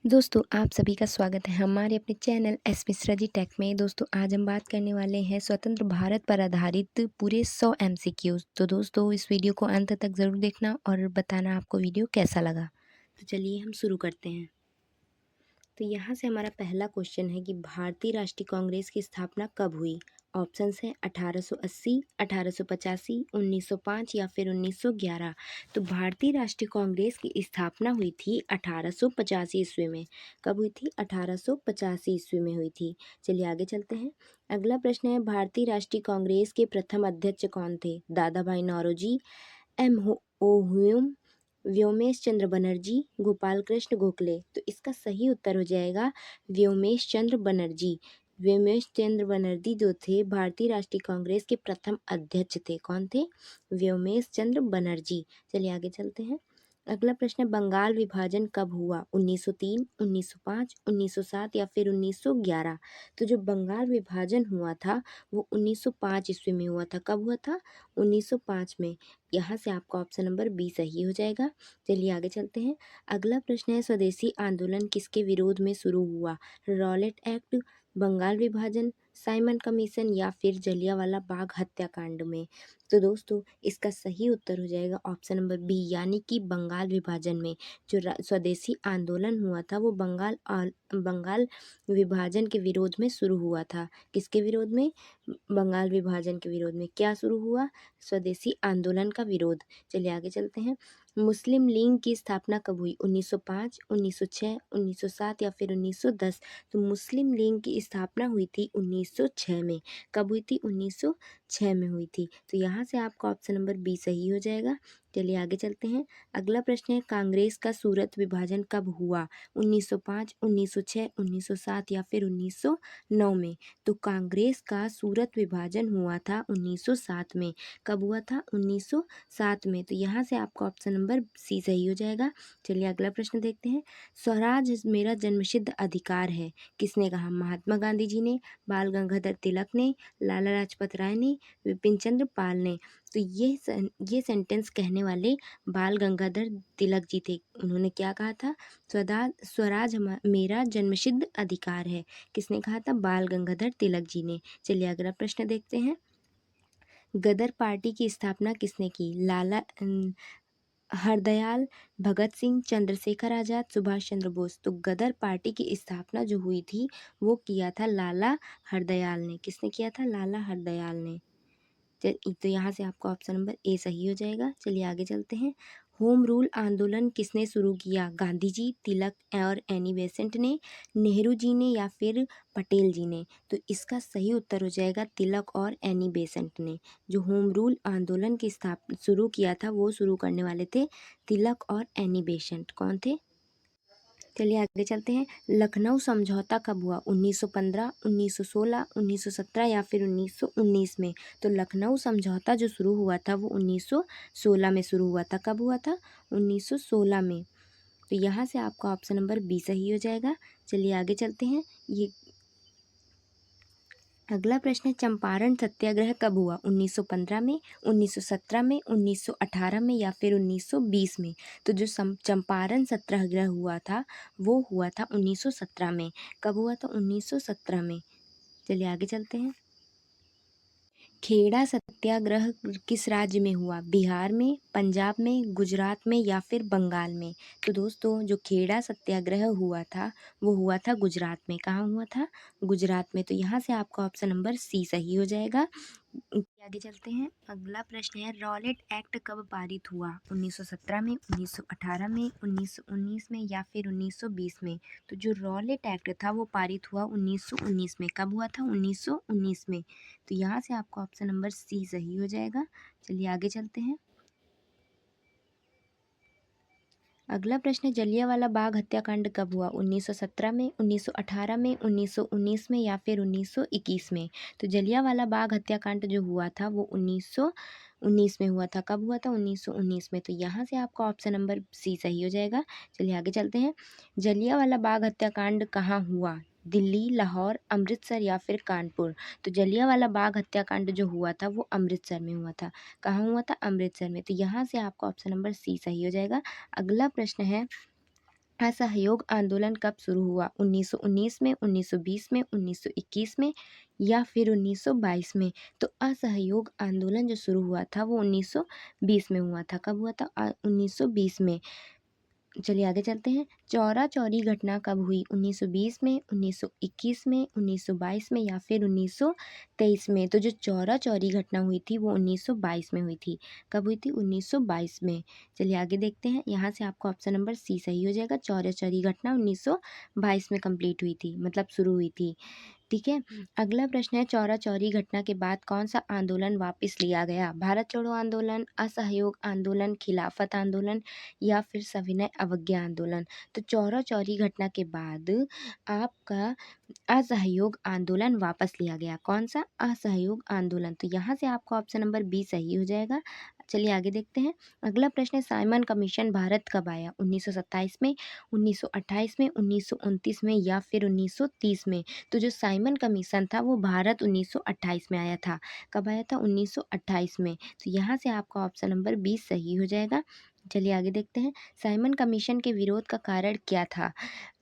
दोस्तों आप सभी का स्वागत है हमारे अपने channel S Mishra ji take में। दोस्तों आज हम बात करने वाले हैं स्वतंत्र भारत पर आधारित पूरे 100 एमसीक्यूज। तो दोस्तों इस वीडियो को अंत तक ज़रूर देखना और बताना आपको वीडियो कैसा लगा। तो चलिए हम शुरू करते हैं। तो यहाँ से हमारा पहला क्वेश्चन है कि भारतीय राष्ट्रीय कांग्रेस की स्थापना कब हुई। ऑप्शंस हैं 1880, 1885, 1905 या फिर 1911। तो भारतीय राष्ट्रीय कांग्रेस की स्थापना हुई थी 1885 ईस्वी में। कब हुई थी? 1885 ईस्वी में हुई थी। चलिए आगे चलते हैं। अगला प्रश्न है भारतीय राष्ट्रीय कांग्रेस के प्रथम अध्यक्ष कौन थे? Dadabhai Naoroji, A O Hume, Womesh Chandra Banerjee, Gopal Krishna Gokhale. तो इसका सही उत्तर हो जाएगा व्योमेश चंद्र बनर्जी। व्योमेश चंद्र बनर्जी जो थे भारतीय राष्ट्रीय कांग्रेस के प्रथम अध्यक्ष थे। कौन थे? व्योमेश चंद्र बनर्जी। चलिए आगे चलते हैं। अगला प्रश्न है बंगाल विभाजन कब हुआ? 1903, 1905, 1907 या फिर 1911। तो जो बंगाल विभाजन हुआ था वो 1905 ईस्वी में हुआ था। कब हुआ था? 1905 में। यहाँ से आपका ऑप्शन नंबर बी सही हो जाएगा। चलिए आगे चलते हैं। अगला प्रश्न है स्वदेशी आंदोलन किसके विरोध में शुरू हुआ? रॉलेट एक्ट, बंगाल विभाजन, साइमन कमीशन या फिर जलियांवाला बाग हत्याकांड में। तो दोस्तों इसका सही उत्तर हो जाएगा ऑप्शन नंबर बी यानी कि बंगाल विभाजन में। जो स्वदेशी आंदोलन हुआ था वो बंगाल विभाजन के विरोध में शुरू हुआ था। किसके विरोध में? बंगाल विभाजन के विरोध में। क्या शुरू हुआ? स्वदेशी आंदोलन का विरोध। चलिए आगे चलते हैं। मुस्लिम लीग की स्थापना कब हुई? 1905, 1906, 1907 या फिर 1910। तो मुस्लिम लीग की स्थापना हुई थी 1906 में। कब हुई थी? 1906 में हुई थी। तो यहाँ से आपका ऑप्शन नंबर बी सही हो जाएगा। चलिए आगे चलते हैं। अगला प्रश्न है कांग्रेस का सूरत विभाजन कब हुआ? 1905, 1906, 1907 या फिर 1909 में। तो कांग्रेस का सूरत विभाजन हुआ था 1907 में। कब हुआ था? 1907 में। तो यहाँ से आपका ऑप्शन नंबर सी सही हो जाएगा। चलिए अगला प्रश्न देखते हैं। स्वराज मेरा जन्मसिद्ध अधिकार है किसने कहा? महात्मा गांधी जी ने, बाल गंगाधर तिलक ने, लाला लाजपत राय ने, विपिन चंद्र पाल ने। तो ये सेंटेंस कहने वाले बाल गंगाधर तिलक जी थे। उन्होंने क्या कहा था? स्वराज मेरा जन्मसिद्ध अधिकार है। किसने कहा था? बाल गंगाधर तिलक जी ने। चलिए अगला प्रश्न देखते हैं। गदर पार्टी की स्थापना किसने की? लाला हरदयाल, भगत सिंह, चंद्रशेखर आज़ाद, सुभाष चंद्र बोस। तो गदर पार्टी की स्थापना जो हुई थी वो किया था लाला हरदयाल ने। किसने किया था? लाला हरदयाल ने। तो यहाँ से आपका ऑप्शन नंबर ए सही हो जाएगा। चलिए आगे चलते हैं। होम रूल आंदोलन किसने शुरू किया? गांधी जी, तिलक और एनी बेसेंट ने, नेहरू जी ने या फिर पटेल जी ने। तो इसका सही उत्तर हो जाएगा तिलक और एनी बेसेंट ने। जो होम रूल आंदोलन की स्थापना शुरू किया था वो शुरू करने वाले थे तिलक और एनी बेसेंट। कौन थे? चलिए आगे चलते हैं। लखनऊ समझौता कब हुआ? 1915, 1916, 1917 या फिर 1919 में। तो लखनऊ समझौता जो शुरू हुआ था वो 1916 में शुरू हुआ था। कब हुआ था? 1916 में। तो यहाँ से आपका ऑप्शन नंबर बी सही हो जाएगा। चलिए आगे चलते हैं। ये अगला प्रश्न है चंपारण सत्याग्रह कब हुआ? 1915 में, 1917 में, 1918 में या फिर 1920 में। तो जो चंपारण सत्याग्रह हुआ था वो हुआ था 1917 में। कब हुआ था? 1917 में। चलिए आगे चलते हैं। खेड़ा सत्याग्रह किस राज्य में हुआ? बिहार में, पंजाब में, गुजरात में या फिर बंगाल में। तो दोस्तों जो खेड़ा सत्याग्रह हुआ था वो हुआ था गुजरात में। कहाँ हुआ था? गुजरात में। तो यहाँ से आपका ऑप्शन नंबर सी सही हो जाएगा। आगे चलते हैं। अगला प्रश्न है रॉलेट एक्ट कब पारित हुआ? 1917 में, 1918 में, 1919 में या फिर 1920 में। तो जो रॉलेट एक्ट था वो पारित हुआ 1919 में। कब हुआ था? 1919 में। तो यहाँ से आपका ऑप्शन नंबर सी सही हो जाएगा। चलिए आगे चलते हैं। अगला प्रश्न है जलियांवाला बाग हत्याकांड कब हुआ? 1917 में, 1918 में, 1919 में या फिर 1921 में। तो जलियांवाला बाग हत्याकांड जो हुआ था वो 1919 में हुआ था। कब हुआ था? 1919 में। तो यहाँ से आपका ऑप्शन नंबर सी सही हो जाएगा। चलिए आगे चलते हैं। जलियांवाला बाग हत्याकांड कहाँ हुआ? दिल्ली, लाहौर, अमृतसर या फिर कानपुर। तो जलियांवाला बाग हत्याकांड जो हुआ था वो अमृतसर में हुआ था। कहाँ हुआ था? अमृतसर में। तो यहाँ से आपका ऑप्शन नंबर सी सही हो जाएगा। अगला प्रश्न है असहयोग आंदोलन कब शुरू हुआ? 1919 में, 1920 में, 1921 में या फिर 1922 में? तो असहयोग आंदोलन जो शुरू हुआ था वो 1920 में हुआ था। कब हुआ था? 1920 में। चलिए आगे चलते हैं। चौरा-चौरी घटना कब हुई? 1920 में, 1921 में, 1922 में या फिर 1923 में? तो जो चौरा-चौरी घटना हुई थी वो 1922 में हुई थी। कब हुई थी? 1922 में। चलिए आगे देखते हैं। यहाँ से आपका ऑप्शन नंबर सी सही हो जाएगा। चौरा-चौरी घटना 1922 में कंप्लीट हुई थी, मतलब शुरू हुई थी। ठीक है। अगला प्रश्न है, चौरा-चौरी घटना के बाद कौन सा आंदोलन वापस लिया गया? भारत छोड़ो आंदोलन, असहयोग आंदोलन, खिलाफत आंदोलन या फिर सविनय अवज्ञा आंदोलन? तो चौरा-चौरी घटना के बाद आपका असहयोग आंदोलन वापस लिया गया। कौन सा? असहयोग आंदोलन। तो यहाँ से आपका ऑप्शन नंबर बी सही हो जाएगा। चलिए आगे देखते हैं। अगला प्रश्न है, साइमन कमीशन भारत कब आया? 1927 में, 1928 में, 1929 में या फिर 1930 में? तो जो साइमन कमीशन था वो भारत 1928 में आया था। कब आया था? 1928 में। तो यहाँ से आपका ऑप्शन नंबर 20 सही हो जाएगा। चलिए आगे देखते हैं। साइमन कमीशन के विरोध का कारण क्या था?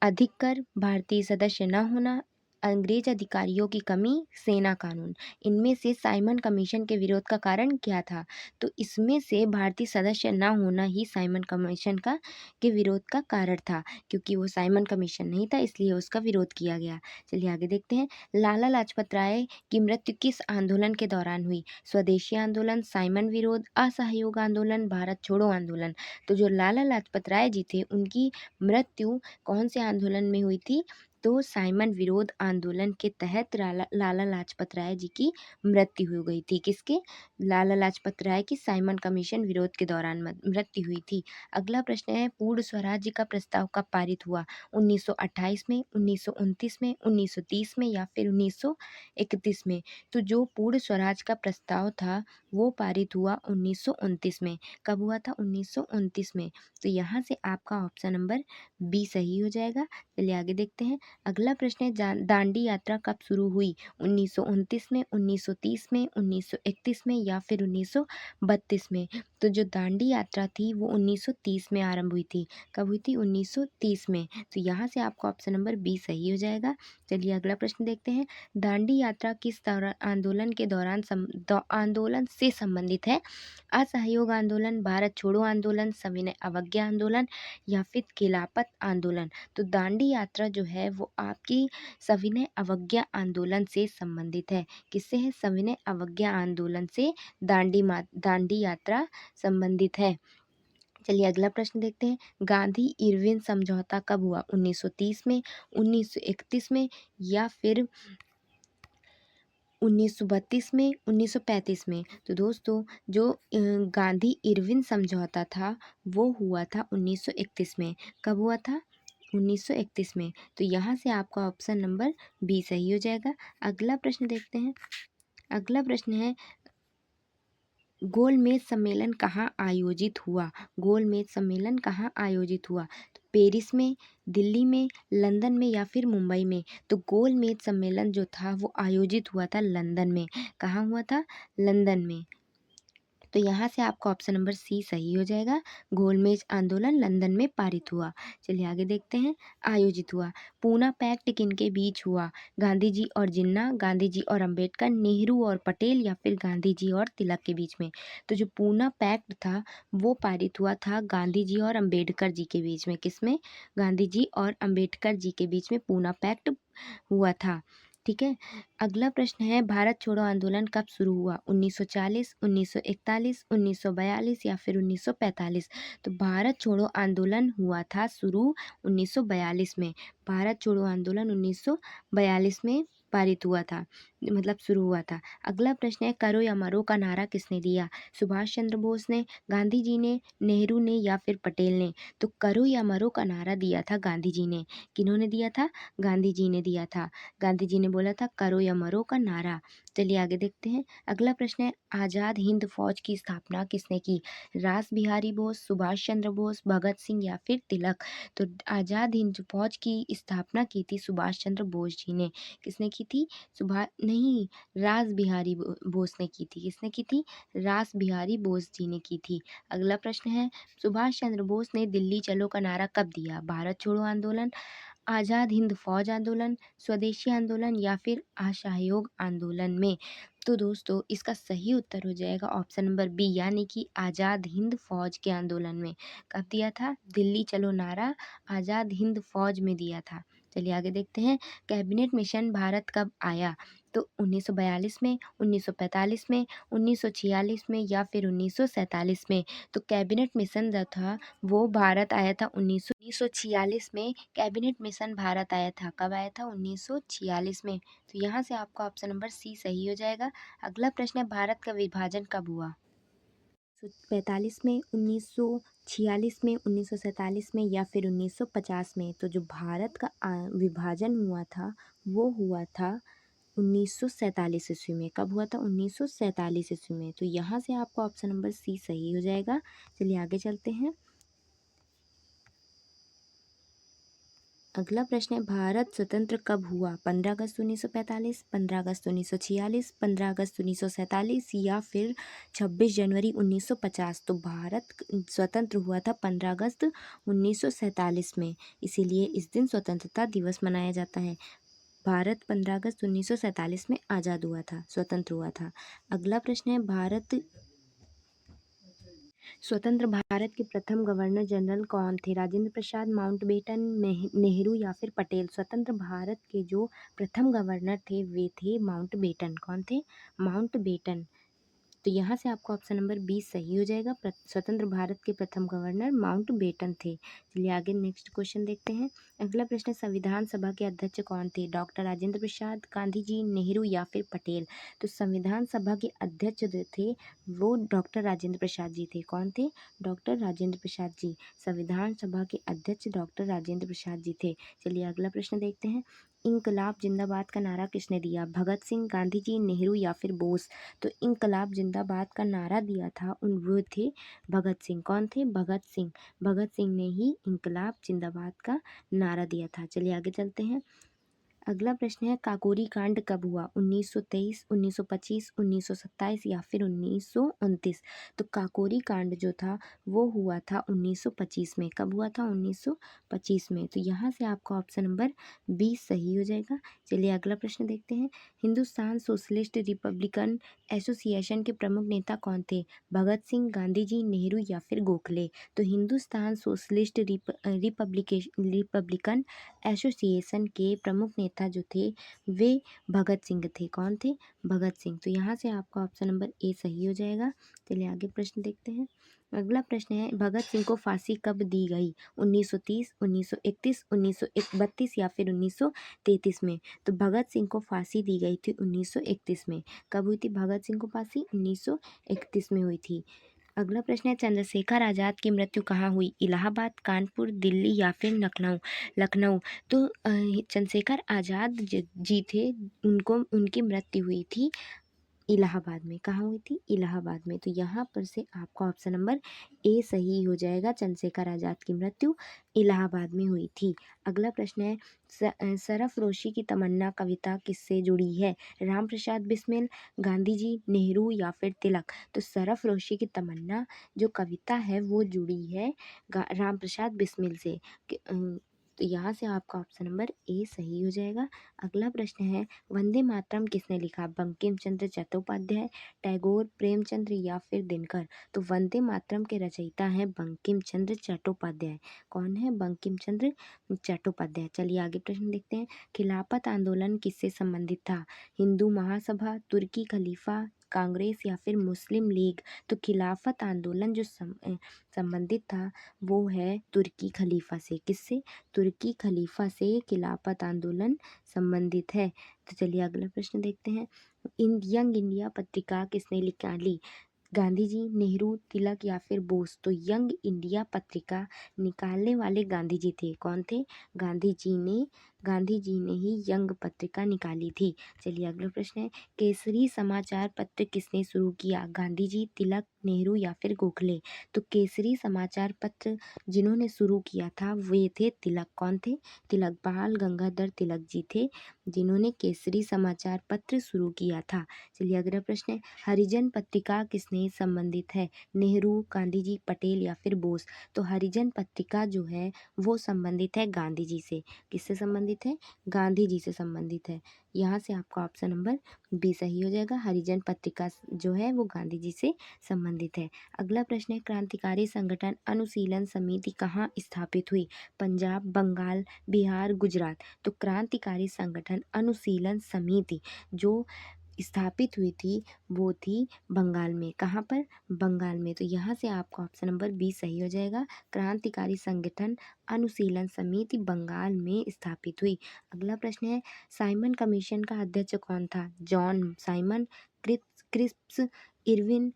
अधिक कर, भारतीय सदस्य न होना, अंग्रेज अधिकारियों की कमी, सेना कानून। इनमें से साइमन कमीशन के विरोध का कारण क्या था? तो इसमें से भारतीय सदस्य न होना ही साइमन कमीशन का के विरोध का कारण था, क्योंकि वो साइमन कमीशन नहीं था इसलिए उसका विरोध किया गया। चलिए आगे देखते हैं। लाला लाजपत राय की मृत्यु किस आंदोलन के दौरान हुई? स्वदेशी आंदोलन, साइमन विरोध, असहयोग आंदोलन, भारत छोड़ो आंदोलन? तो जो लाला लाजपत राय जी थे उनकी मृत्यु कौन से आंदोलन में हुई थी? तो साइमन विरोध आंदोलन के तहत लाला लाजपत राय जी की मृत्यु हो गई थी। किसके? लाला लाजपत राय की साइमन कमीशन विरोध के दौरान मृत्यु हुई थी। अगला प्रश्न है, पूर्ण स्वराज्य का प्रस्ताव कब पारित हुआ? 1928 में, 1929 में, 1930 में या फिर 1931 में? तो जो पूर्ण स्वराज का प्रस्ताव था वो पारित हुआ 1929 में। कब हुआ था? 1929 में। तो यहाँ से आपका ऑप्शन नंबर बी सही हो जाएगा। चलिए आगे देखते हैं। अगला प्रश्न है, दांडी यात्रा कब शुरू हुई? 1929 में, 1930 में, 1931 में या फिर 1932 में? तो जो दांडी यात्रा थी वो 1930 में आरंभ हुई थी। कब हुई थी? 1930 में। तो यहाँ से आपका ऑप्शन नंबर बी सही हो जाएगा। चलिए अगला प्रश्न देखते हैं। दांडी यात्रा किस आंदोलन के दौरान आंदोलन से संबंधित है? असहयोग आंदोलन, भारत छोड़ो आंदोलन, सविनय अवज्ञा आंदोलन या फिर खिलाफत आंदोलन? तो दांडी यात्रा जो है वो आपकी सविनय अवज्ञा आंदोलन से संबंधित है। किससे है? सविनय अवज्ञा आंदोलन से दांडी यात्रा संबंधित है। चलिए अगला प्रश्न देखते हैं। गांधी इरविन समझौता कब हुआ? 1930 में, 1931 में या फिर 1932 में, 1935 में? तो दोस्तों जो गांधी इरविन समझौता था वो हुआ था 1931 में। कब हुआ था? 1931 में। तो यहाँ से आपका ऑप्शन नंबर बी सही हो जाएगा। अगला प्रश्न देखते हैं। अगला प्रश्न है, गोलमेज सम्मेलन कहाँ आयोजित हुआ? गोलमेज सम्मेलन कहाँ आयोजित हुआ? तो पेरिस में, दिल्ली में, लंदन में या फिर मुंबई में? तो गोलमेज सम्मेलन जो था वो आयोजित हुआ था लंदन में। कहाँ हुआ था? लंदन में। तो यहाँ से आपका ऑप्शन नंबर सी सही हो जाएगा। गोलमेज आंदोलन लंदन में पारित हुआ। चलिए आगे देखते हैं। आयोजित हुआ। पूना पैक्ट किनके बीच हुआ? गांधी जी और जिन्ना, गांधी जी और अंबेडकर, नेहरू और पटेल या फिर गांधी जी और तिलक के बीच में? तो जो पूना पैक्ट था वो पारित हुआ था गांधी जी और अंबेडकर जी के बीच में। किसमें? गांधी जी और अंबेडकर जी के बीच में पूना पैक्ट हुआ था। ठीक है। अगला प्रश्न है, भारत छोड़ो आंदोलन कब शुरू हुआ? 1940, 1941, 1942 या फिर 1945? तो भारत छोड़ो आंदोलन हुआ था शुरू 1942 में। भारत छोड़ो आंदोलन 1942 में पारित हुआ था, मतलब शुरू हुआ था। अगला प्रश्न है, करो या मरो का नारा किसने दिया? सुभाष चंद्र बोस ने, गांधी जी ने, नेहरू ने या फिर पटेल ने? तो करो या मरो का नारा दिया था गांधी जी ने। किन्होंने दिया था? गांधी जी ने दिया था। गांधी जी ने बोला था करो या मरो का नारा। चलिए आगे देखते हैं। अगला प्रश्न है, आज़ाद हिंद फौज की स्थापना किसने की? रास बिहारी बोस, सुभाष चंद्र बोस, भगत सिंह या फिर तिलक? तो आज़ाद हिंद फौज की स्थापना की थी सुभाष चंद्र बोस जी ने। किसने की थी? सुभाष नहीं, रास बिहारी बोस ने की थी। किसने की थी? रास बिहारी बोस जी ने की थी। अगला प्रश्न है, सुभाष चंद्र बोस ने दिल्ली चलो का नारा कब दिया? भारत छोड़ो आंदोलन, आज़ाद हिंद फौज आंदोलन, स्वदेशी आंदोलन या फिर असहयोग आंदोलन में? तो दोस्तों इसका सही उत्तर हो जाएगा ऑप्शन नंबर बी, यानी कि आज़ाद हिंद फौज के आंदोलन में। कब दिया था? दिल्ली चलो नारा आज़ाद हिंद फौज में दिया था। चलिए आगे देखते हैं, कैबिनेट मिशन भारत कब आया? तो 1942 में, 1945 में, 1946 में या फिर 1947 में? तो कैबिनेट मिशन जो था वो भारत आया था 1946 में। कैबिनेट मिशन भारत आया था। कब आया था? 1946 में। तो यहाँ से आपका ऑप्शन नंबर सी सही हो जाएगा। अगला प्रश्न है, भारत का विभाजन कब हुआ? 1945 में, 1946 में, 1947 में या फिर 1950 में? तो जो भारत का विभाजन हुआ था वो हुआ था 1947 ईस्वी में। कब हुआ था? 1947 ईस्वी में। तो यहाँ से आपका ऑप्शन नंबर सी सही हो जाएगा। चलिए आगे चलते हैं। अगला प्रश्न है, भारत स्वतंत्र कब हुआ? 15 अगस्त 1945, 15 अगस्त 1946, 15 अगस्त 1947 या फिर 26 जनवरी 1950? तो भारत स्वतंत्र हुआ था 15 अगस्त 1947 में। इसीलिए इस दिन स्वतंत्रता दिवस मनाया जाता है। भारत 15 अगस्त 1947 में आज़ाद हुआ था, स्वतंत्र हुआ था। अगला प्रश्न है, भारत स्वतंत्र भारत के प्रथम गवर्नर जनरल कौन थे? राजेंद्र प्रसाद, माउंटबेटन, नेहरू या फिर पटेल? स्वतंत्र भारत के जो प्रथम गवर्नर थे वे थे माउंटबेटन। कौन थे? माउंटबेटन। तो यहाँ से आपका ऑप्शन नंबर बी सही हो जाएगा। स्वतंत्र भारत के प्रथम गवर्नर माउंटबेटन थे। चलिए आगे नेक्स्ट क्वेश्चन देखते हैं। अगला प्रश्न, संविधान सभा के अध्यक्ष कौन थे? डॉक्टर राजेंद्र प्रसाद, गांधी जी, नेहरू या फिर पटेल? तो संविधान सभा के अध्यक्ष जो थे वो डॉक्टर राजेंद्र प्रसाद जी थे। कौन थे? डॉक्टर राजेंद्र प्रसाद जी। संविधान सभा के अध्यक्ष डॉक्टर राजेंद्र प्रसाद जी थे। चलिए अगला प्रश्न देखते हैं। इंकलाब जिंदाबाद का नारा किसने दिया? भगत सिंह, गांधी जी, नेहरू या फिर बोस? तो इंकलाब जिंदाबाद का नारा दिया था वो थे भगत सिंह। कौन थे? भगत सिंह। भगत सिंह ने ही इंकलाब जिंदाबाद का नारा दिया था। चलिए आगे चलते हैं। अगला प्रश्न है, काकोरी कांड कब हुआ? 1923, 1925, 1927 या फिर 1929? तो काकोरी कांड जो था वो हुआ था 1925 में। कब हुआ था? 1925 में। तो यहाँ से आपका ऑप्शन नंबर बी सही हो जाएगा। चलिए अगला प्रश्न देखते हैं। हिंदुस्तान सोशलिस्ट रिपब्लिकन एसोसिएशन के प्रमुख नेता कौन थे? भगत सिंह, गांधी जी, नेहरू या फिर गोखले? तो हिंदुस्तान सोशलिस्ट रिपब्लिकन एसोसिएशन के प्रमुख नेता जो थे वे भगत सिंह थे। कौन थे? भगत सिंह। तो यहाँ से आपका ऑप्शन नंबर ए सही हो जाएगा। चलिए आगे प्रश्न देखते हैं। अगला प्रश्न है, भगत सिंह को फांसी कब दी गई? 1930, 1931, 1932 या फिर 1933 में? तो भगत सिंह को फांसी दी गई थी 1931 में। कब हुई थी भगत सिंह को फांसी? 1931 में हुई थी। अगला प्रश्न है, चंद्रशेखर आज़ाद की मृत्यु कहाँ हुई? इलाहाबाद, कानपुर, दिल्ली या फिर लखनऊ? लखनऊ। तो चंद्रशेखर आज़ाद जी थे, उनको उनकी मृत्यु हुई थी इलाहाबाद में। कहाँ हुई थी? इलाहाबाद में। तो यहाँ पर से आपका ऑप्शन नंबर ए सही हो जाएगा। चंद्रशेखर आज़ाद की मृत्यु इलाहाबाद में हुई थी। अगला प्रश्न है, सरफरोशी की तमन्ना कविता किससे जुड़ी है? राम प्रसाद बिस्मिल, गांधी जी, नेहरू या फिर तिलक? तो सरफरोशी की तमन्ना जो कविता है वो जुड़ी है राम प्रसाद बिस्मिल से। तो यहाँ से आपका ऑप्शन नंबर ए सही हो जाएगा। अगला प्रश्न है, वंदे मातरम किसने लिखा? बंकिम चंद्र चट्टोपाध्याय, टैगोर, प्रेमचंद्र या फिर दिनकर? तो वंदे मातरम के रचयिता हैं बंकिम चंद्र चट्टोपाध्याय। कौन है? बंकिम चंद्र चट्टोपाध्याय। चलिए आगे प्रश्न देखते हैं। खिलाफत आंदोलन किससे संबंधित था? हिंदू महासभा, तुर्की खलीफा, कांग्रेस या फिर मुस्लिम लीग? तो खिलाफत आंदोलन जो संबंधित था वो है तुर्की खलीफा से। किससे? तुर्की खलीफा से खिलाफत आंदोलन संबंधित है। तो चलिए अगला प्रश्न देखते हैं। यंग इंडिया पत्रिका किसने निकाली? गांधी जी, नेहरू, तिलक या फिर बोस? तो यंग इंडिया पत्रिका निकालने वाले गांधी जी थे। कौन थे? गांधी जी ने गांधी जी ने ही यंग पत्रिका निकाली थी। चलिए अगला प्रश्न है, केसरी समाचार पत्र किसने शुरू किया? गांधी जी, तिलक, नेहरू या फिर गोखले? तो केसरी समाचार पत्र जिन्होंने शुरू किया था वे थे तिलक। कौन थे? तिलक, बाल गंगाधर तिलक जी थे जिन्होंने केसरी समाचार पत्र शुरू किया था। चलिए अगला प्रश्न है, हरिजन पत्रिका किसने संबंधित है? नेहरू, गांधी जी, पटेल या फिर बोस? तो हरिजन पत्रिका जो है वो संबंधित है गांधी जी से। किससे संबंधित है? गांधी जी से संबंधित है। यहाँ से आपका ऑप्शन नंबर बी सही हो जाएगा। हरिजन पत्रिका जो है वो गांधी जी से संबंधित है। अगला प्रश्न है, क्रांतिकारी संगठन अनुशीलन समिति कहाँ स्थापित हुई? पंजाब, बंगाल, बिहार, गुजरात? तो क्रांतिकारी संगठन अनुशीलन समिति जो स्थापित हुई थी वो थी बंगाल में। कहाँ पर? बंगाल में। तो यहाँ से आपका ऑप्शन नंबर बी सही हो जाएगा। क्रांतिकारी संगठन अनुशीलन समिति बंगाल में स्थापित हुई। अगला प्रश्न है, साइमन कमीशन का अध्यक्ष कौन था? John Simon, Cripps, Irwin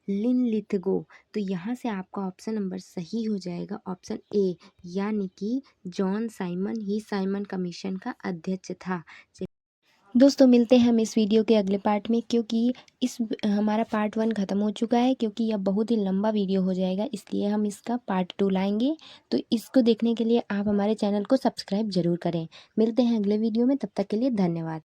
Linlithgow? तो यहाँ से आपका ऑप्शन नंबर सही हो जाएगा ऑप्शन ए, यानी कि जॉन साइमन ही साइमन कमीशन का अध्यक्ष था। दोस्तों मिलते हैं हम इस वीडियो के अगले पार्ट में, क्योंकि इस हमारा पार्ट 1 ख़त्म हो चुका है, क्योंकि यह बहुत ही लंबा वीडियो हो जाएगा, इसलिए हम इसका पार्ट 2 लाएंगे। तो इसको देखने के लिए आप हमारे चैनल को सब्सक्राइब ज़रूर करें। मिलते हैं अगले वीडियो में, तब तक के लिए धन्यवाद।